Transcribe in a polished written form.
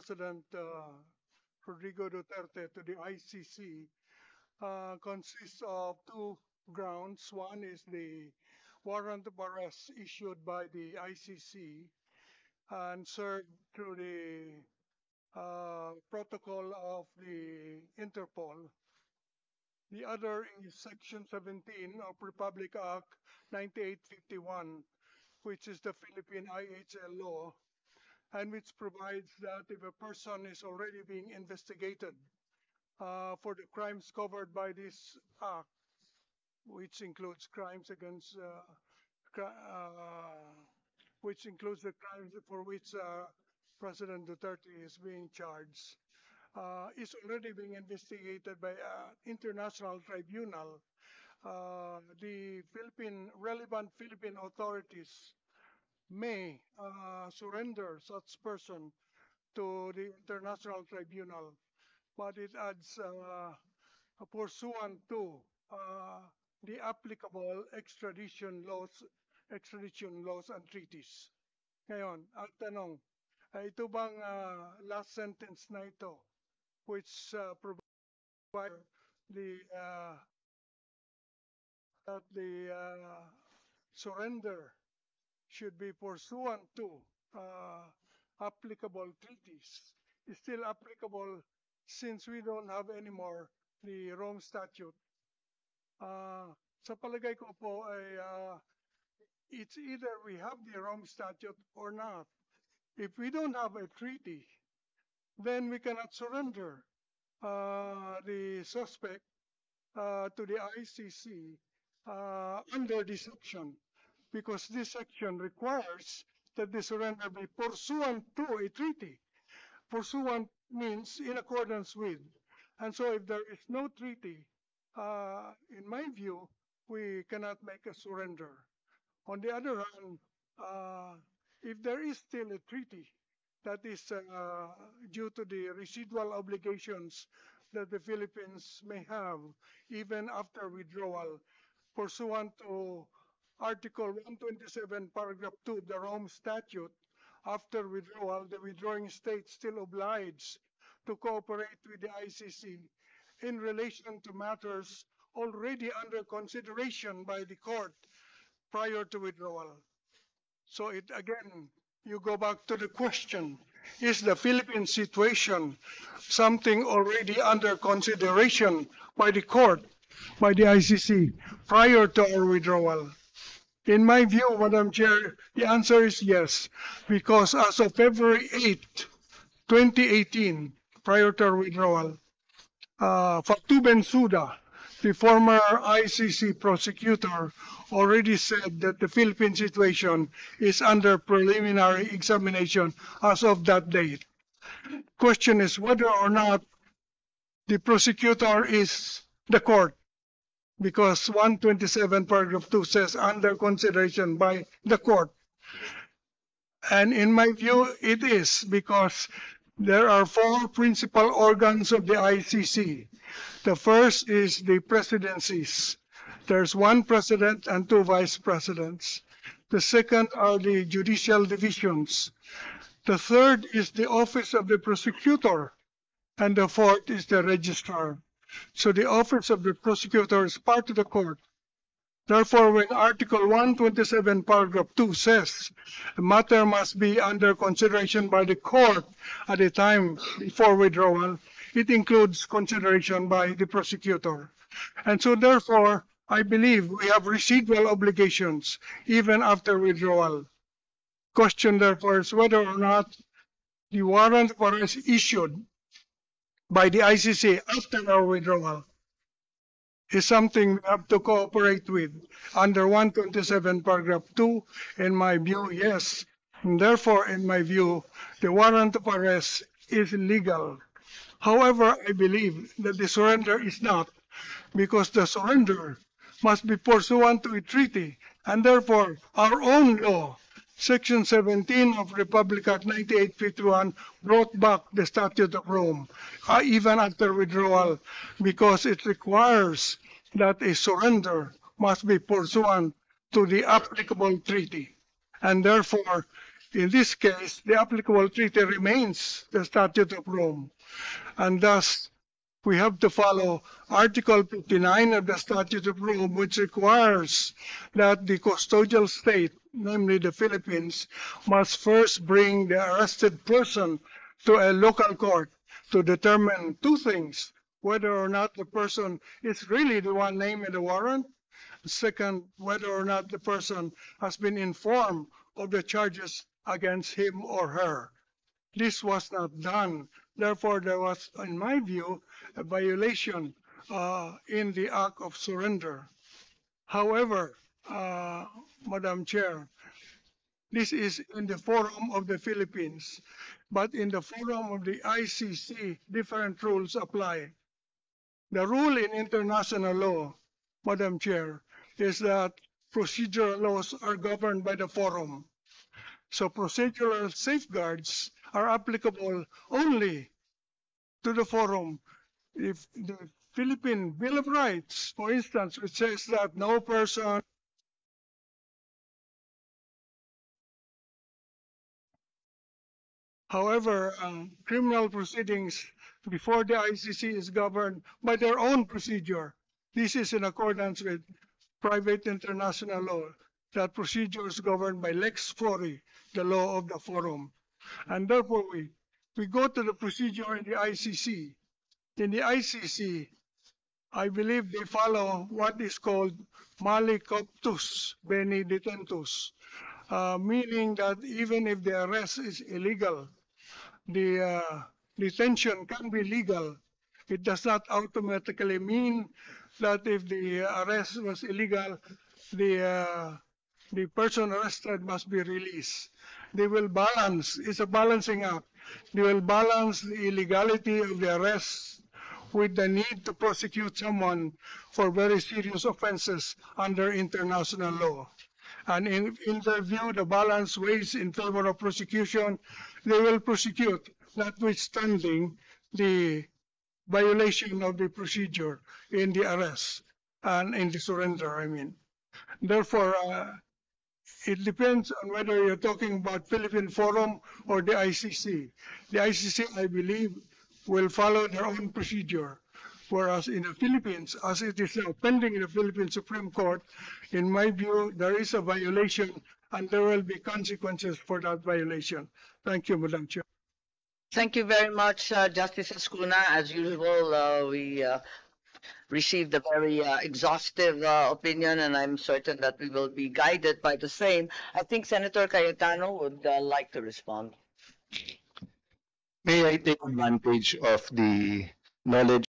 President Rodrigo Duterte to the ICC consists of two grounds. One is the warrant of arrest issued by the ICC and served through the protocol of the Interpol. The other is Section 17 of Republic Act 9851, which is the Philippine IHL law, and which provides that if a person is already being investigated for the crimes covered by this act, which includes crimes against, which includes the crimes for which President Duterte is being charged, is already being investigated by an international tribunal. The relevant Philippine authorities may surrender such person to the international tribunal, but it adds pursuant to the applicable extradition laws and treaties. Ngayon, ang tanong, ito bang last sentence na ito, which provides that the surrender should be pursuant to applicable treaties, is still applicable since we don't have anymore the Rome Statute. Sa palagay ko po ay it's either we have the Rome Statute or not. If we don't have a treaty, then we cannot surrender the suspect to the ICC under this section, because this section requires that the surrender be pursuant to a treaty. Pursuant means in accordance with. And so if there is no treaty, in my view, we cannot make a surrender. On the other hand, if there is still a treaty that is due to the residual obligations that the Philippines may have even after withdrawal, pursuant to Article 127, Paragraph 2, the Rome Statute, after withdrawal, the withdrawing state still obliged to cooperate with the ICC in relation to matters already under consideration by the court prior to withdrawal. So again, you go back to the question, is the Philippine situation something already under consideration by the court, by the ICC, prior to our withdrawal? In my view, Madam Chair, the answer is yes, because as of February 8, 2018, prior to our withdrawal, Fatu Bensouda, the former ICC prosecutor, already said that the Philippine situation is under preliminary examination as of that date. Question is whether or not the prosecutor is the court, because 127 paragraph 2 says under consideration by the court. And in my view, it is, because there are four principal organs of the ICC. The first is the presidencies. There's one president and two vice presidents. The second are the judicial divisions. The third is the office of the prosecutor. And the fourth is the registrar. So the office of the prosecutor is part of the court. Therefore, when Article 127, Paragraph 2 says the matter must be under consideration by the court at the time before withdrawal, it includes consideration by the prosecutor. And so therefore, I believe we have residual obligations even after withdrawal. Question therefore is whether or not the warrant of arrest issued by the ICC after our withdrawal is something we have to cooperate with under 127 paragraph 2. In my view, yes. And therefore, in my view, the warrant of arrest is legal. However, I believe that the surrender is not, because the surrender must be pursuant to a treaty, and therefore our own law, Section 17 of Republic Act 9851, brought back the Statute of Rome, even after withdrawal, because it requires that a surrender must be pursuant to the applicable treaty. And therefore, In this case, the applicable treaty remains the Statute of Rome, and thus we have to follow Article 59 of the Statute of Rome, which requires that the custodial state, namely the Philippines, must first bring the arrested person to a local court to determine two things: whether or not the person is really the one named in the warrant; second, whether or not the person has been informed of the charges against him or her. This was not done. Therefore, there was, in my view, a violation in the act of surrender. However, Madam Chair, this is in the forum of the Philippines, but in the forum of the ICC, different rules apply. The rule in international law, Madam Chair, is that procedural laws are governed by the forum. So procedural safeguards are applicable only to the forum. If the Philippine Bill of Rights, for instance, which says that no person However, criminal proceedings before the ICC is governed by their own procedure. This is in accordance with private international law, that procedure is governed by lex fori, the law of the forum. And therefore, we go to the procedure in the ICC. In the ICC, I believe they follow what is called mali coptus bene detentus, meaning that even if the arrest is illegal, the detention can be legal. It does not automatically mean that if the arrest was illegal, the person arrested must be released. They will balance, it's a balancing act. They will balance the illegality of the arrest with the need to prosecute someone for very serious offenses under international law. And in their view, the balance weighs in favor of prosecution. They will prosecute, notwithstanding the violation of the procedure in the arrest and in the surrender, I mean. Therefore, it depends on whether you're talking about Philippine Forum or the ICC. The ICC, I believe, will follow their own procedure. Whereas in the Philippines, as it is now pending in the Philippine Supreme Court, in my view, there is a violation and there will be consequences for that violation. Thank you, Madam Chair. Thank you very much, Justice Escuna. As usual, we received a very exhaustive opinion, and I'm certain that we will be guided by the same. I think Senator Cayetano would like to respond. May I take advantage of the knowledge